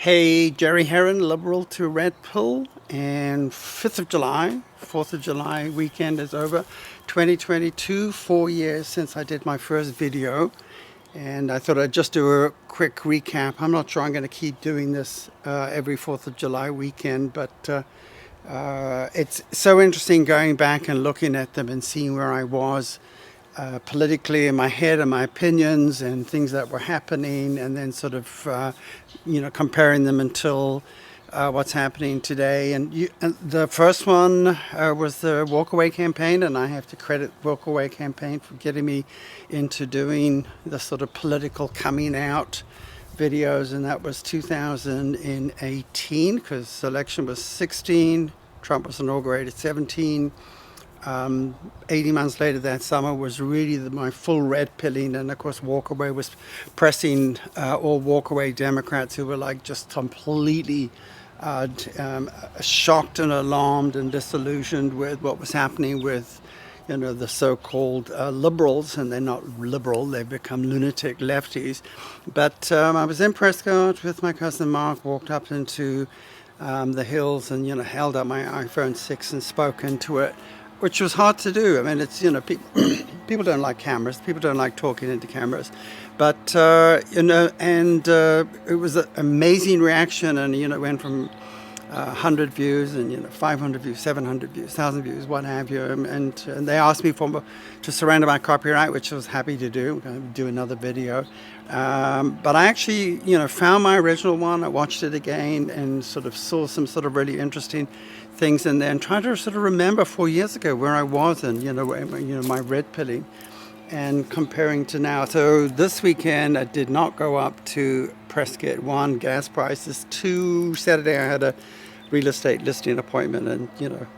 Hey, Jerry Heron, Liberal to Red Pill, and 5th of July, 4th of July weekend is over. 2022, 4 years since I did my first video, and I thought I'd just do a quick recap. I'm not sure I'm going to keep doing this every 4th of July weekend, but it's so interesting going back and looking at them and seeing where I was politically in my head and my opinions and things that were happening, and then sort of, comparing them until what's happening today. And the first one was the Walkaway campaign, and I have to credit Walkaway campaign for getting me into doing the sort of political coming out videos, and that was 2018 because the election was 16, Trump was inaugurated 17. 18 months later that summer was really my full red pilling, and of course Walkaway was pressing all Walkaway Democrats who were like just completely shocked and alarmed and disillusioned with what was happening with the so-called liberals, and they're not liberal, they've become lunatic lefties. But I was in Prescott with my cousin Mark, walked up into the hills and held up my iPhone 6 and spoke into it, which was hard to do. I mean, it's, people don't like cameras. People don't like talking into cameras. But, it was an amazing reaction. And, it went from 100 views and, 500 views, 700 views, 1,000 views, what have you. And they asked me to surrender my copyright, which I was happy to do. I'm going to do another video. But I actually, found my original one. I watched it again and sort of saw some sort of really interesting things in there, and trying to sort of remember 4 years ago where I was and my red pilling, and comparing to now. So this weekend I did not go up to Prescott. One, gas prices. Two, Saturday I had a real estate listing appointment, and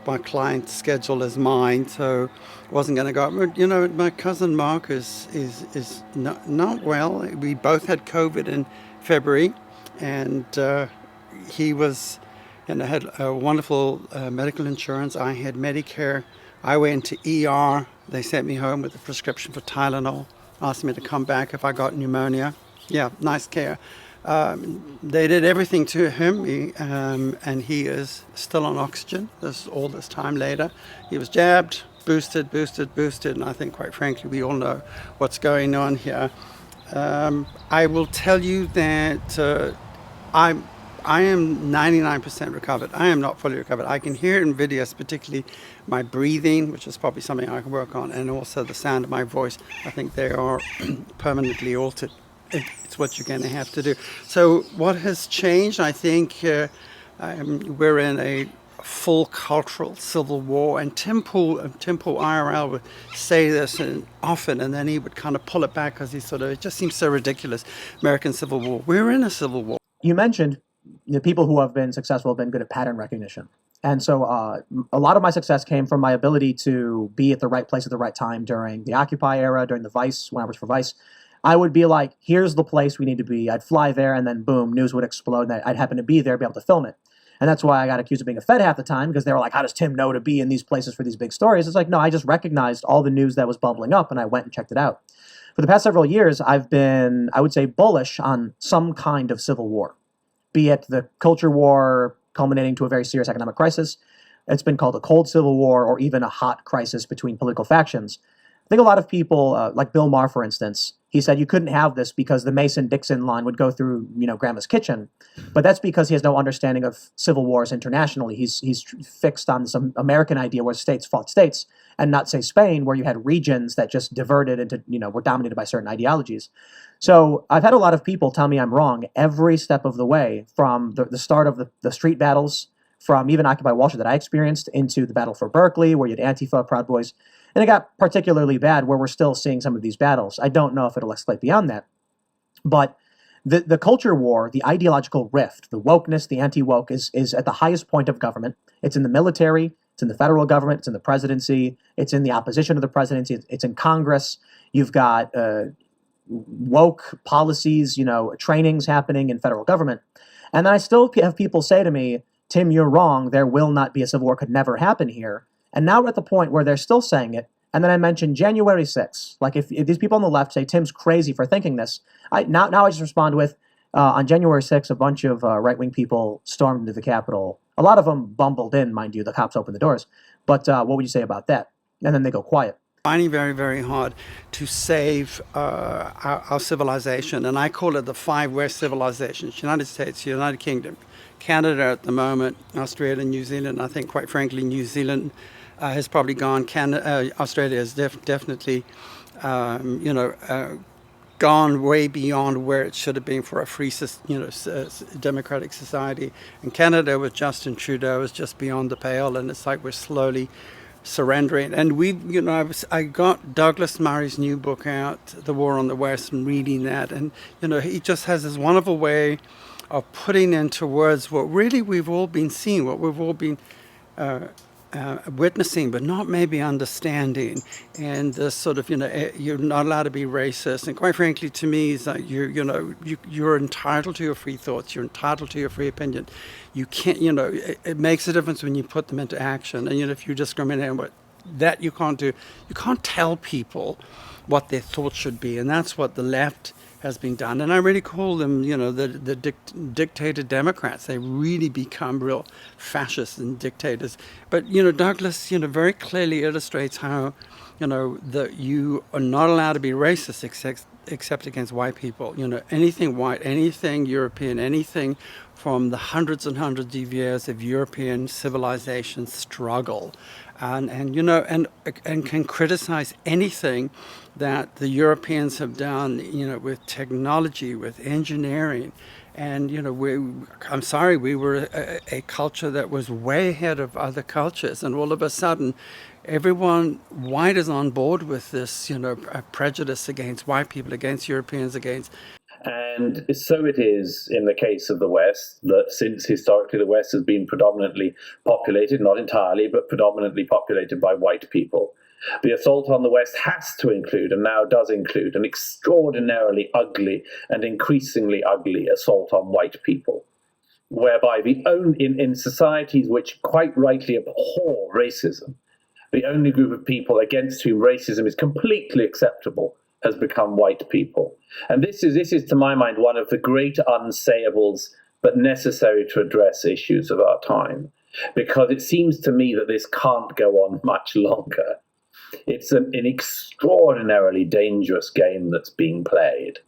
my client's schedule is mine, so wasn't going to go up. But, my cousin Mark is not well. We both had COVID in February, and he was had a wonderful medical insurance. I had Medicare. I went to ER. They sent me home with a prescription for Tylenol, asked me to come back if I got pneumonia. Yeah, nice care. They did everything to him, and he is still on oxygen all this time later. He was jabbed, boosted, and I think, quite frankly, we all know what's going on here. I will tell you that I am 99% recovered. I am not fully recovered. I can hear it in videos, particularly my breathing, which is probably something I can work on, and also the sound of my voice. I think they are permanently altered. It's what you're going to have to do. So what has changed? I think we're in a full cultural civil war, and Tim Pool IRL would say this often, and then he would kind of pull it back because it just seems so ridiculous. American Civil War. We're in a civil war. You mentioned the people who have been successful have been good at pattern recognition. And so a lot of my success came from my ability to be at the right place at the right time during the Occupy era, during the Vice, when I was for Vice. I would be like, here's the place we need to be. I'd fly there, and then boom, news would explode, and I'd happen to be there, be able to film it. And that's why I got accused of being a Fed half the time, because they were like, how does Tim know to be in these places for these big stories? It's like, no, I just recognized all the news that was bubbling up, and I went and checked it out. For the past several years, I've been, I would say, bullish on some kind of civil war, be it the culture war culminating to a very serious economic crisis. It's been called a cold civil war, or even a hot crisis between political factions. I think a lot of people, like Bill Maher, for instance, he said you couldn't have this because the Mason-Dixon line would go through, Grandma's kitchen. But that's because he has no understanding of civil wars internationally. He's fixed on some American idea where states fought states, and not, say, Spain, where you had regions that just diverted into, were dominated by certain ideologies. So I've had a lot of people tell me I'm wrong every step of the way, from the start of the street battles, from even Occupy Wall Street that I experienced, into the battle for Berkeley, where you had Antifa, Proud Boys. And it got particularly bad where we're still seeing some of these battles. I don't know if it'll escalate beyond that. But the culture war, the ideological rift, the wokeness, the anti-woke is at the highest point of government. It's in the military, it's in the federal government, it's in the presidency, it's in the opposition to the presidency, it's in Congress. You've got woke policies, trainings happening in federal government. And then I still have people say to me, Tim, you're wrong. There will not be a civil war, could never happen here. And now we're at the point where they're still saying it. And then I mentioned January 6th. Like if these people on the left say Tim's crazy for thinking this, now I just respond with, On January 6th, a bunch of right-wing people stormed into the Capitol. A lot of them bumbled in, mind you. The cops opened the doors. But what would you say about that? And then they go quiet. Finding very, very hard to save our civilization. And I call it the five West civilizations: United States, United Kingdom, Canada at the moment, Australia, New Zealand. I think, quite frankly, New Zealand has probably gone. Australia has definitely, gone way beyond where it should have been for a free, democratic society. And Canada with Justin Trudeau is just beyond the pale, and it's like we're slowly surrendering. And I got Douglas Murray's new book out, The War on the West, and reading that, and he just has this wonderful way of putting into words what really we've all been seeing, what we've all been witnessing, but not maybe understanding. And this sort of, you're not allowed to be racist. And quite frankly, to me, it's like you're entitled to your free thoughts. You're entitled to your free opinion. You can't, it makes a difference when you put them into action. And if you discriminate on what that you can't do, you can't tell people what their thoughts should be. And that's what the left has been done. And I really call them, the dictator Democrats. They really become real fascists and dictators. But, Douglas, very clearly illustrates how, that you are not allowed to be racist except against white people. Anything white, anything European, anything from the hundreds and hundreds of years of European civilization struggle, and can criticize anything that the Europeans have done, with technology, with engineering. And, I'm sorry, we were a culture that was way ahead of other cultures. And all of a sudden, everyone white is on board with this, prejudice against white people, against Europeans, against. And so it is in the case of the West, that since historically the West has been predominantly populated, not entirely, but predominantly populated by white people. The assault on the West has to include, and now does include, an extraordinarily ugly and increasingly ugly assault on white people, whereby in societies which quite rightly abhor racism, the only group of people against whom racism is completely acceptable has become white people. And this is, to my mind, one of the great unsayables but necessary to address issues of our time, because it seems to me that this can't go on much longer. It's an extraordinarily dangerous game that's being played,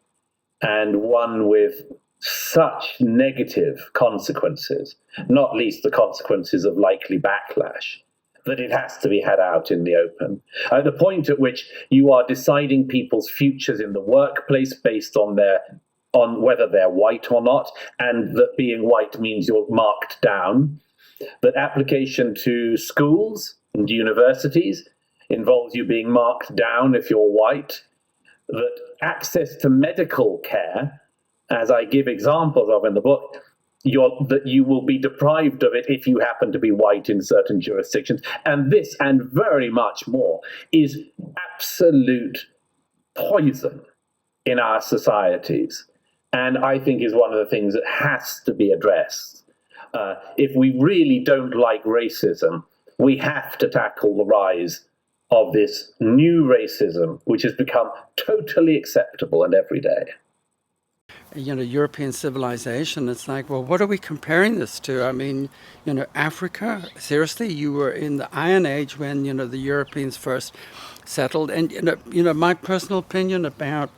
and one with such negative consequences, not least the consequences of likely backlash, that it has to be had out in the open. At the point at which you are deciding people's futures in the workplace based on whether they're white or not, and that being white means you're marked down, that application to schools and universities involves you being marked down if you're white, that access to medical care, as I give examples of in the book, that you will be deprived of it if you happen to be white in certain jurisdictions. And this, and very much more, is absolute poison in our societies. And I think is one of the things that has to be addressed. If we really don't like racism, we have to tackle the rise of this new racism, which has become totally acceptable and everyday. European civilization, it's like, well, what are we comparing this to? I mean, Africa, seriously, you were in the Iron Age when, the Europeans first settled. And, my personal opinion about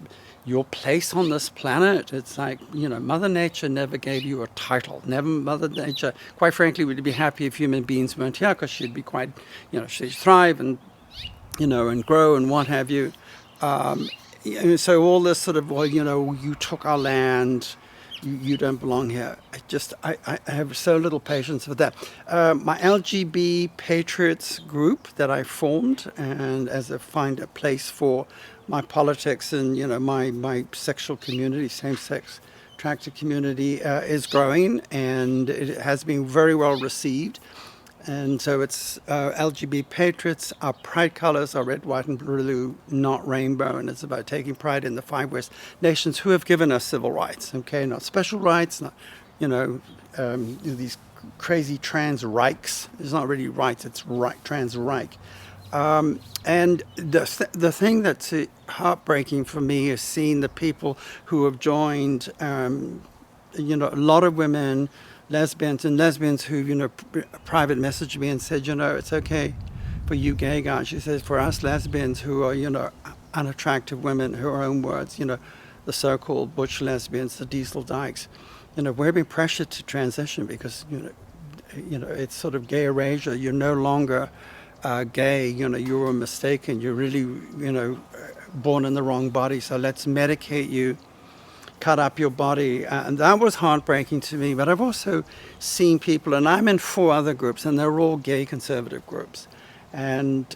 your place on this planet, it's like, Mother Nature never gave you a title. Mother Nature, quite frankly, would be happy if human beings weren't here, because she'd be quite, she'd thrive and, and grow and what have you. So all this sort of, you took our land, you don't belong here. I have so little patience with that. My LGB Patriots group that I formed, and as I find a place for my politics and, my sexual community, same-sex attracted community is growing, and it has been very well received. And so it's LGBT Patriots. Our pride colors are red, white, and blue, not rainbow. And it's about taking pride in the five West nations who have given us civil rights, okay? Not special rights, not, these crazy trans Reichs. It's not really rights, it's trans Reich. And the thing that's heartbreaking for me is seeing the people who have joined a lot of women, lesbians who, private messaged me and said, it's okay for you gay guys. She says, for us lesbians who are, unattractive women, her own words, the so-called butch lesbians, the diesel dykes, we're being pressured to transition because, it's sort of gay erasure. You're no longer gay, you were mistaken. You're really, born in the wrong body. So let's medicate you, cut up your body. And that was heartbreaking to me. But I've also seen people, and I'm in 4 other groups, and they're all gay conservative groups. And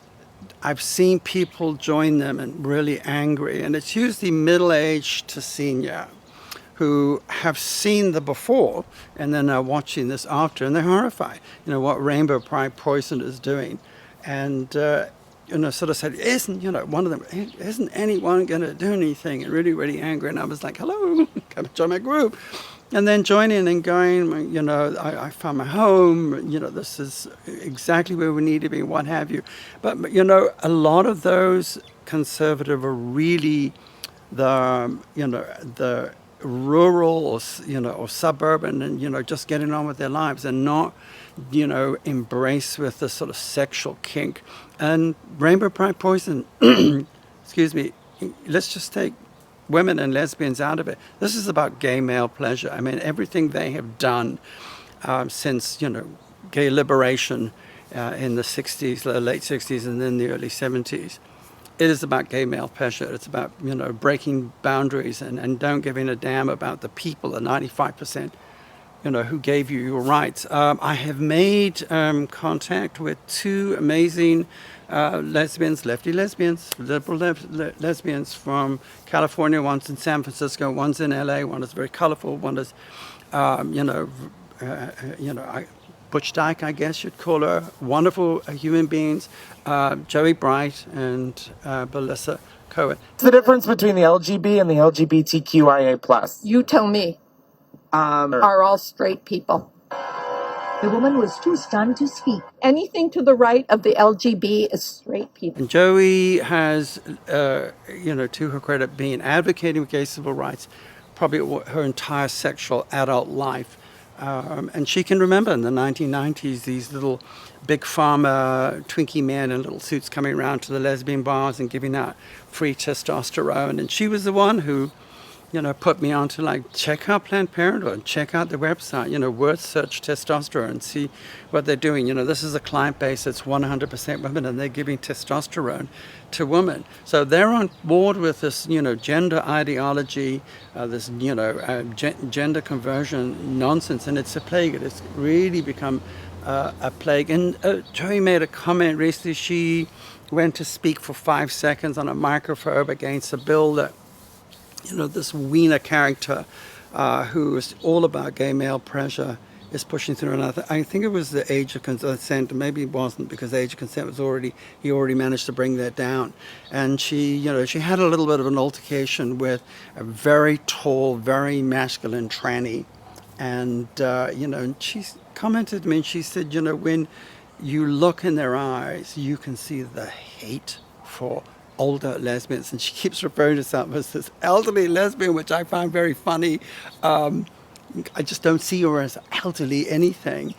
I've seen people join them and really angry. And it's usually middle-aged to senior who have seen the before and then are watching this after, and they're horrified, what Rainbow Pride Poison is doing. And, sort of said, one of them, isn't anyone going to do anything? And really, really angry. And I was like, hello, come join my group. And then joining and going, I found my home, this is exactly where we need to be, what have you. But, a lot of those conservative are really the rural or suburban and, just getting on with their lives and not, embrace with the sort of sexual kink. And Rainbow Pride Poison, excuse me, let's just take women and lesbians out of it. This is about gay male pleasure. I mean, everything they have done since, gay liberation in the 60s, the late 60s and then the early 70s. It is about gay male pleasure. It's about, breaking boundaries and don't giving a damn about the people, the 95%, who gave you your rights. I have made contact with 2 amazing lesbians, lefty lesbians, liberal lesbians from California. One's in San Francisco, one's in LA. One is very colorful. One is, butch dyke, I guess you'd call her. Wonderful human beings, Joey Bright and Belissa Cohen. What's the difference between the LGB and the LGBTQIA+. You tell me. Are all straight people. The woman was too stunned to speak. Anything to the right of the LGB is straight people. And Joey has, to her credit, been advocating for gay civil rights probably her entire sexual adult life. And she can remember in the 1990s these little big pharma Twinkie men in little suits coming around to the lesbian bars and giving out free testosterone. And she was the one who, put me on to check out Planned Parenthood, check out the website, word search testosterone and see what they're doing. This is a client base that's 100% women and they're giving testosterone to women. So they're on board with this, gender ideology, this, gender conversion nonsense, and it's a plague. It's really become a plague. And Joey made a comment recently. She went to speak for 5 seconds on a microphone against a bill that, this Wiener character who is all about gay male pressure is pushing through. And I think it was the age of consent. Maybe it wasn't, because the age of consent was he already managed to bring that down. And she had a little bit of an altercation with a very tall, very masculine tranny. And, and she commented to me and she said, when you look in their eyes, you can see the hate for older lesbians, and she keeps referring to herself as this elderly lesbian, which I find very funny. I just don't see her as elderly anything,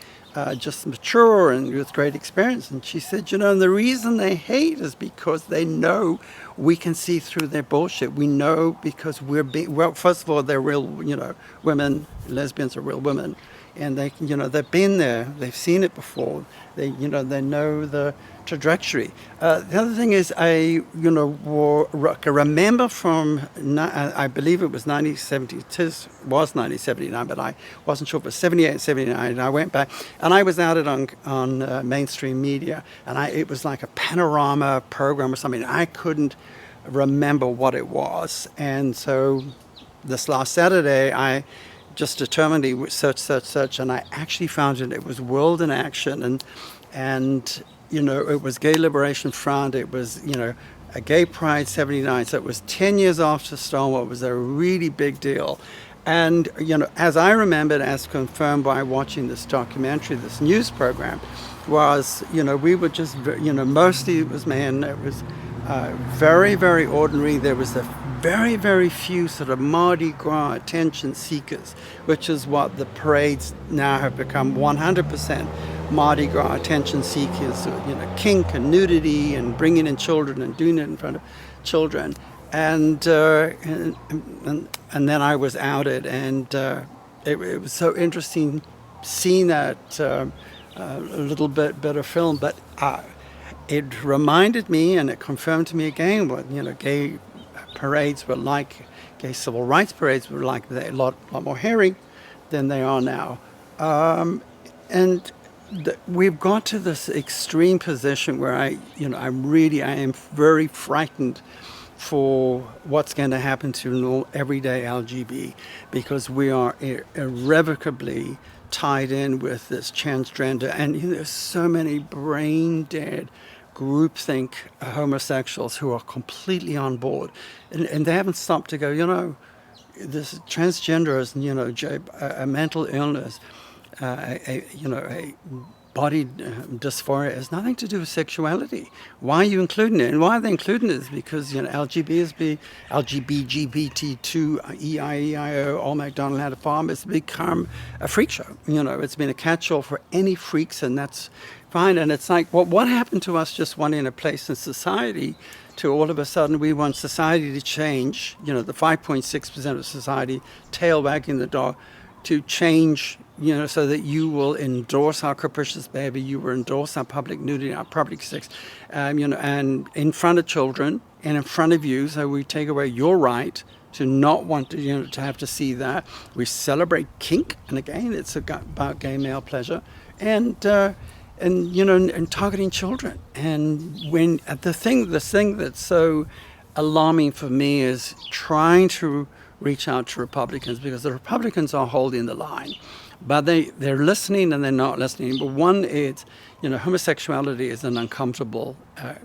just mature and with great experience. And she said, and the reason they hate is because they know we can see through their bullshit. We know because first of all, they're real, women, lesbians are real women. And they, they've been there, they've seen it before. They know the trajectory. The other thing is, I remember from, I believe it was 1979, but I wasn't sure if it was 78 and 79. And I went back, and I was out on mainstream media, and it was like a panorama program or something. I couldn't remember what it was, and so this last Saturday, I just determinedly search, and I actually found it was World in Action, and it was Gay Liberation Front, it was, a Gay Pride 79, so it was 10 years after Stonewall. It was a really big deal. And, as I remembered, as confirmed by watching this documentary, this news program, was, we were just, mostly it was men, it was very, very ordinary. There was a very, very few sort of Mardi Gras attention seekers, which is what the parades now have become 100% Mardi Gras attention seekers, kink and nudity and bringing in children and doing it in front of children. And then I was outed, and it was so interesting seeing that a little bit of film, but it reminded me and it confirmed to me again what gay parades were like, gay civil rights parades were like. They're a lot more hairy than they are now, and we've got to this extreme position where I am very frightened for what's going to happen to everyday LGB, because we are irrevocably tied in with this transgender, and there's so many brain dead groupthink homosexuals who are completely on board, and they haven't stopped to go, this transgender is a mental illness, a body dysphoria has nothing to do with sexuality. Why are you including it? And why are they including it is because LGBT, LGBT2, EIEIO, all McDonald had a farm. It's become a freak show. It's been a catch-all for any freaks, and that's fine. And it's like, what happened to us just wanting a place in society to all of a sudden we want society to change, the 5.6% of society, tail wagging the dog, to change, so that you will endorse our capricious behavior, you will endorse our public nudity, our public sex, and in front of children and in front of you. So we take away your right to not want to, to have to see that. We celebrate kink, and again, it's about gay male pleasure, and targeting children. And when the thing that's so alarming for me is trying to reach out to Republicans, because the Republicans are holding the line, but they're listening and they're not listening. But one is, homosexuality is an uncomfortable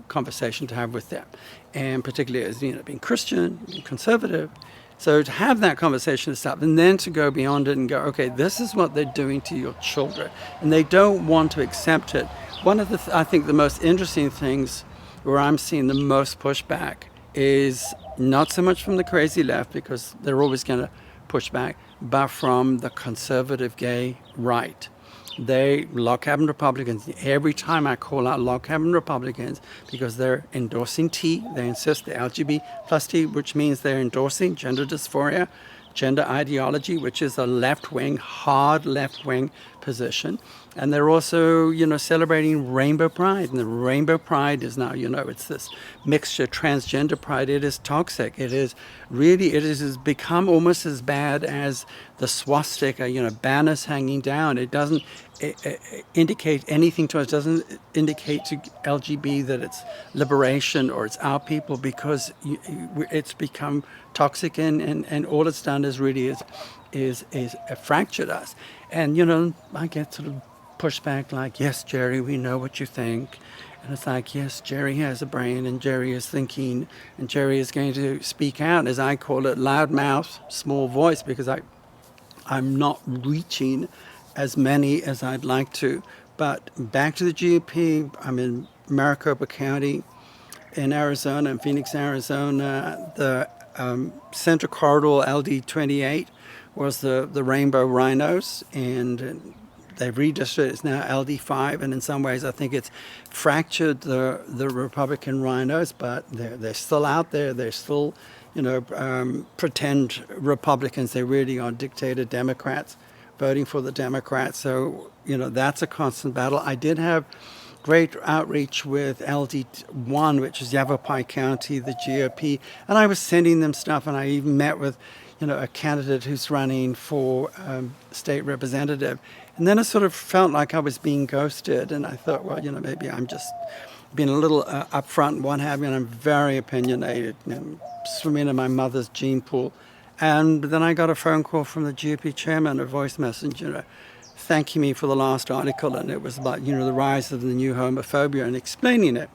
conversation to have with them, and particularly as being Christian, being conservative. So to have that conversation and stuff, and then to go beyond it and go, okay, this is what they're doing to your children, and they don't want to accept it. One of the I think the most interesting things where I'm seeing the most pushback is not so much from the crazy left, because they're always going to push back, but from the conservative gay right. They log cabin Republicans. Every time I call out log cabin Republicans, because they're endorsing T, they insist the LGBT plus T, which means they're endorsing gender dysphoria, gender ideology, which is a left-wing, hard left-wing position. And they're also, celebrating Rainbow Pride. And the Rainbow Pride is now, it's this mixture, transgender pride. It is toxic. It has become almost as bad as the swastika, banners hanging down. It doesn't indicate anything to us. It doesn't indicate to LGB that it's liberation or it's our people, because it's become toxic, and all it's done is really is fractured us. And, I get sort of pushback like, yes, Jerry, we know what you think. And it's like, yes, Jerry has a brain, and Jerry is thinking, and Jerry is going to speak out, as I call it, loud mouth, small voice, because I'm not reaching as many as I'd like to. But back to the GOP, I'm in Maricopa County in Arizona, in Phoenix, Arizona. The Central Corridor LD28 was the Rainbow Rhinos, and they've redistricted. It's now LD5, and in some ways I think it's fractured the Republican rhinos, but they're still out there. They're still, pretend Republicans. They really are dictator Democrats, voting for the Democrats. So, that's a constant battle. I did have great outreach with LD1, which is Yavapai County, the GOP, and I was sending them stuff, and I even met with a candidate who's running for state representative. And then I sort of felt like I was being ghosted, and I thought, well, maybe I'm just being a little upfront and what have you, and I'm very opinionated, swimming in my mother's gene pool. And then I got a phone call from the GOP chairman, a voice messenger, thanking me for the last article, and it was about, the rise of the new homophobia and explaining it.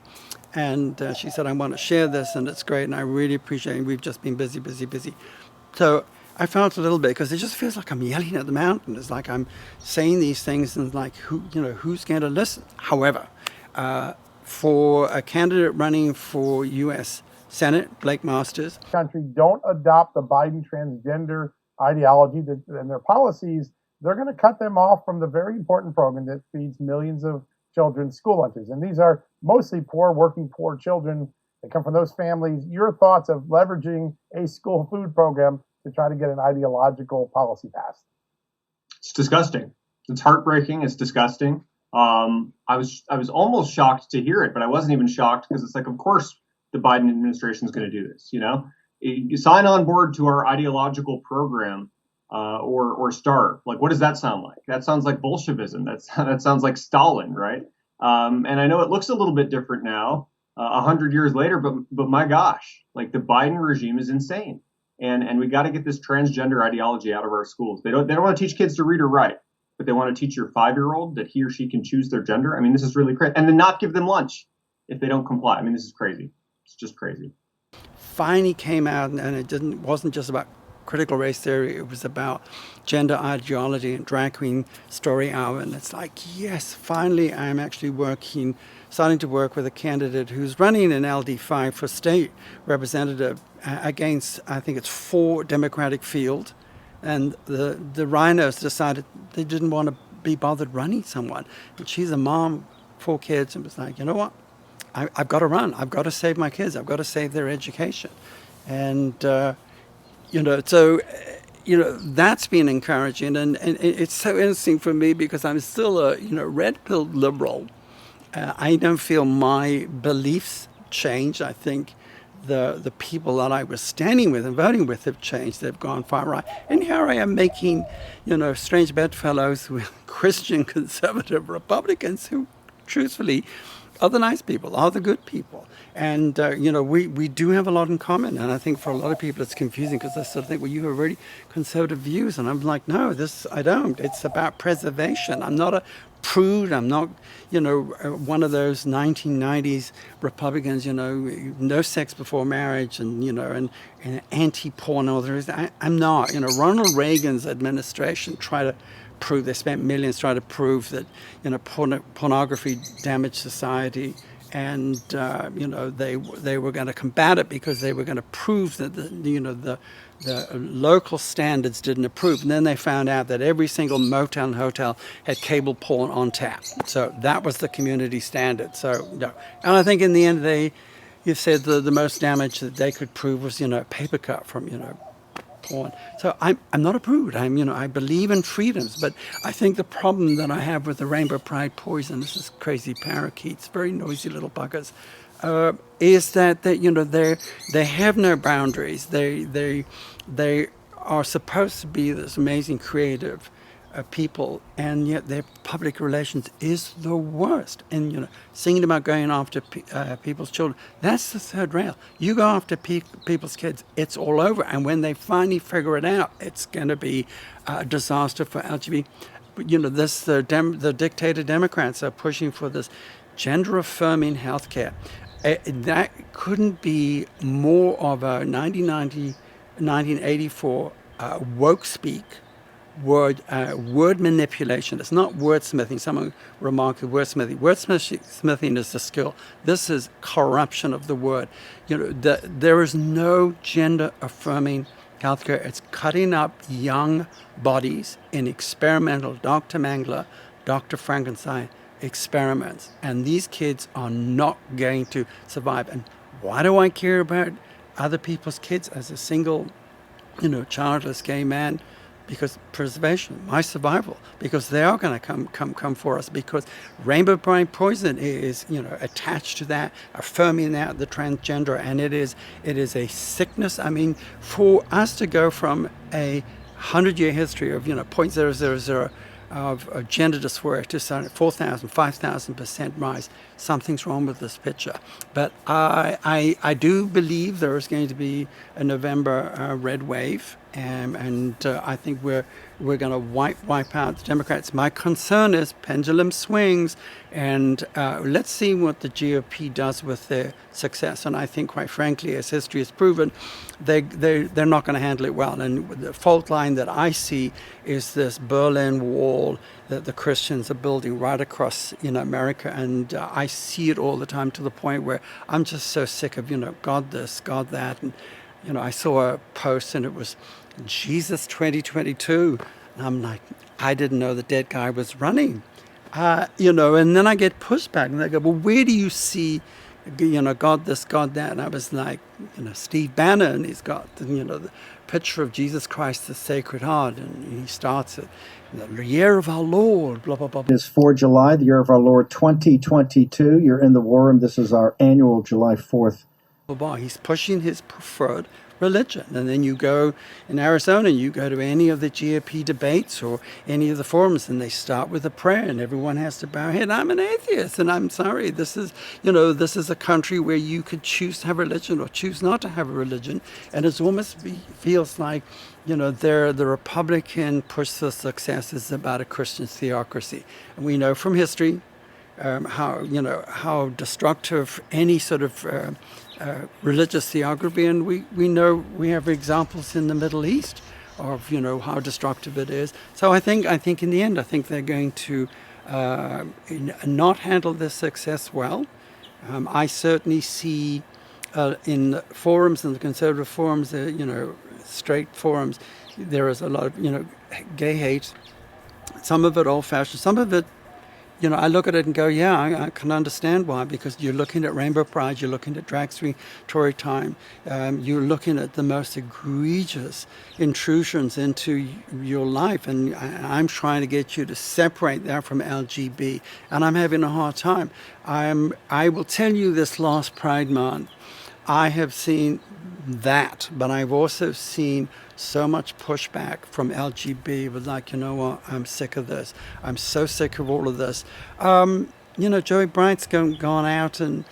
And she said, I want to share this, and it's great, and I really appreciate it. We've just been busy. So I felt a little bit, because it just feels like I'm yelling at the mountain. It's like I'm saying these things, and like, who's going to listen? However, for a candidate running for U.S. Senate, Blake Masters. Country don't adopt the Biden transgender ideology and their policies, they're going to cut them off from the very important program that feeds millions of children's school lunches. And these are mostly poor, working poor children that come from those families. Your thoughts of leveraging a school food program to try to get an ideological policy passed? It's disgusting. It's heartbreaking. It's disgusting. I was almost shocked to hear it, but I wasn't even shocked because it's like, of course, the Biden administration is going to do this. You sign on board to our ideological program, or starve. Like, what does that sound like? That sounds like Bolshevism. That sounds like Stalin, right? And I know it looks a little bit different now, 100 years later, but my gosh, like the Biden regime is insane, and we got to get this transgender ideology out of our schools. They don't want to teach kids to read or write, but they want to teach your 5-year-old that he or she can choose their gender. I mean, this is really crazy, and then not give them lunch if they don't comply. I mean, this is crazy. It's just crazy. Finally came out, and it wasn't just about critical race theory. It was about gender ideology and drag queen story hour. And it's like, yes, finally I'm actually starting to work with a candidate who's running an LD5 for state representative against, I think it's 4 Democratic field. And the rhinos decided they didn't want to be bothered running someone. And she's a mom, 4 kids, and was like, you know what? I've got to run. I've got to save my kids. I've got to save their education. And, that's been encouraging. And it's so interesting for me because I'm still a, red-pilled liberal. I don't feel my beliefs change. I think the people that I was standing with and voting with have changed. They've gone far right. And here I am making, strange bedfellows with Christian conservative Republicans who, truthfully, are the nice people, are the good people. And, we do have a lot in common. And I think for a lot of people it's confusing because they sort of think, well, you have really conservative views. And I'm like, no, I don't. It's about preservation. I'm not a prude. I'm not, one of those 1990s Republicans, no sex before marriage and, and anti-porn. I'm not. Ronald Reagan's administration tried to prove, they spent millions trying to prove that, pornography damaged society. And, they were going to combat it because they were going to prove that, the local standards didn't approve. And then they found out that every single motel and hotel had cable porn on tap. So that was the community standard. So, no. And I think in the end, you said the most damage that they could prove was, a paper cut from, porn. So I'm not a prude. I believe in freedoms, but I think the problem that I have with the Rainbow Pride Poison, this is crazy parakeets, very noisy little buggers, is that they have no boundaries. They are supposed to be this amazing creative people, and yet their public relations is the worst. And singing about going after people's children, that's the third rail. You go after people's kids, it's all over. And when they finally figure it out, it's going to be a disaster for LGBT. The dictator Democrats are pushing for this gender-affirming healthcare. That couldn't be more of a 1984 woke speak. Word manipulation. It's not wordsmithing. Someone remarked wordsmithing. Wordsmithing is the skill. This is corruption of the word. There is no gender-affirming healthcare. It's cutting up young bodies in experimental Dr. Mengele, Dr. Frankenstein experiments. And these kids are not going to survive. And why do I care about other people's kids as a single, childless gay man? Because preservation, my survival, because they are going to come for us, because Rainbow Pride Poison is, attached to that, affirming that, the transgender, and it is a sickness. I mean, for us to go from a 100-year history of, 0.000 of gender dysphoria to 4,000, 5,000% rise, something's wrong with this picture. But I do believe there is going to be a November red wave. I think we're going to wipe out the Democrats. My concern is pendulum swings, and let's see what the GOP does with their success. And I think, quite frankly, as history has proven, they're not going to handle it well. And the fault line that I see is this Berlin Wall that the Christians are building right across America, and I see it all the time, to the point where I'm just so sick of God this, God that, and I saw a post and it was Jesus 2022, and I'm like, I didn't know the dead guy was running, and then I get pushback, and they go, well, where do you see God this, God that? And I was like, Steve Bannon, he's got the picture of Jesus Christ, the Sacred Heart, and he starts it, the year of our Lord, blah, blah, blah. It is 4 July, the year of our Lord 2022. You're in the War Room. This is our annual July 4th. He's pushing his preferred religion. And then you go in Arizona, you go to any of the GOP debates or any of the forums, and they start with a prayer, and everyone has to bow head. I'm an atheist, and I'm sorry. This is a country where you could choose to have religion or choose not to have a religion, and it almost feels like the Republican push for success is about a Christian theocracy. And we know from history how destructive any sort of religious theography, and we know we have examples in the Middle East of how destructive it is. So I think in the end, I think they're going to not handle this success well. I certainly see in the forums, in the conservative forums, straight forums, there is a lot of gay hate. Some of it old-fashioned, some of it. I look at it and go, yeah, I can understand why, because you're looking at Rainbow Pride, you're looking at Drag Street Tory Time, you're looking at the most egregious intrusions into your life, and I'm trying to get you to separate that from LGB, and I'm having a hard time. I will tell you, this last Pride Month, I have seen that, but I've also seen so much pushback from LGB with like, what, I'm sick of this. I'm so sick of all of this. Joey Bright's gone out and,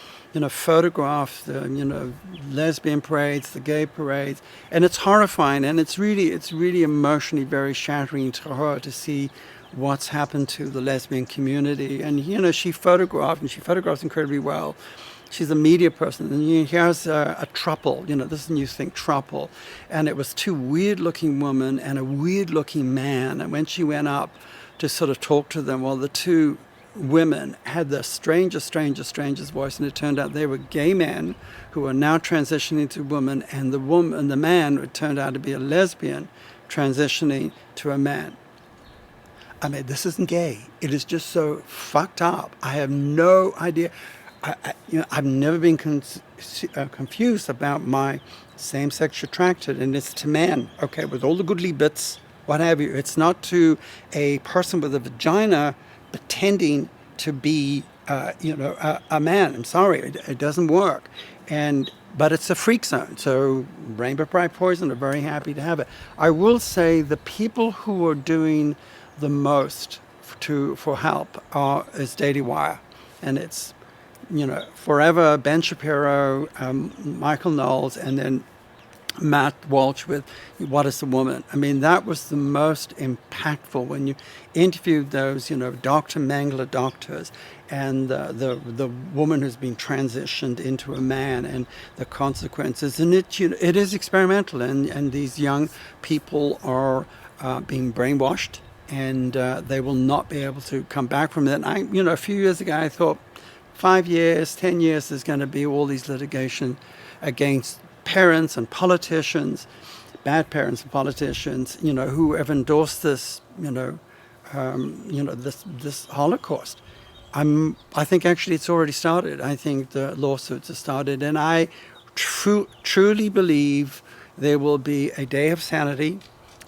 photographed the, lesbian parades, the gay parades, and it's horrifying, and it's really emotionally very shattering to her to see what's happened to the lesbian community. And, she photographs incredibly well. She's a media person, and here's a throuple, this is a new thing, throuple. And it was two weird-looking women and a weird-looking man. And when she went up to sort of talk to them, well, the two women had the strangest voice, and it turned out they were gay men who are now transitioning to women, and the man, it turned out to be a lesbian transitioning to a man. I mean, this isn't gay. It is just so fucked up. I have no idea. I've never been confused about my same-sex attracted, and it's to men, okay, with all the goodly bits, what have you. It's not to a person with a vagina pretending to be, a man. I'm sorry, it doesn't work. But it's a freak zone. So Rainbow Pride Poison are very happy to have it. I will say the people who are doing the most for help is Daily Wire, and it's forever Ben Shapiro, Michael Knowles, and then Matt Walsh with What is a Woman? I mean, that was the most impactful when you interviewed those, Dr. Mangler doctors and the woman who's been transitioned into a man and the consequences. And it is experimental, and these young people are being brainwashed, and they will not be able to come back from it. And a few years ago, I thought, 5 years, 10 years, there's going to be all these litigation against parents and politicians, bad parents and politicians, who have endorsed this, this Holocaust. I think actually it's already started. I think the lawsuits have started, and I truly believe there will be a day of sanity.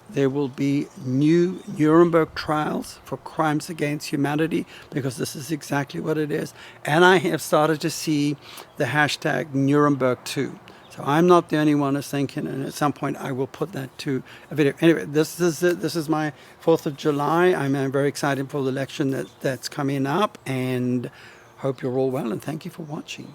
There will be new Nuremberg trials for crimes against humanity, because this is exactly what it is. And I have started to see the hashtag Nuremberg 2. So I'm not the only one who's thinking, and at some point I will put that to a video. Anyway, this is my 4th of July. I'm very excited for the election that's coming up, and hope you're all well, and thank you for watching.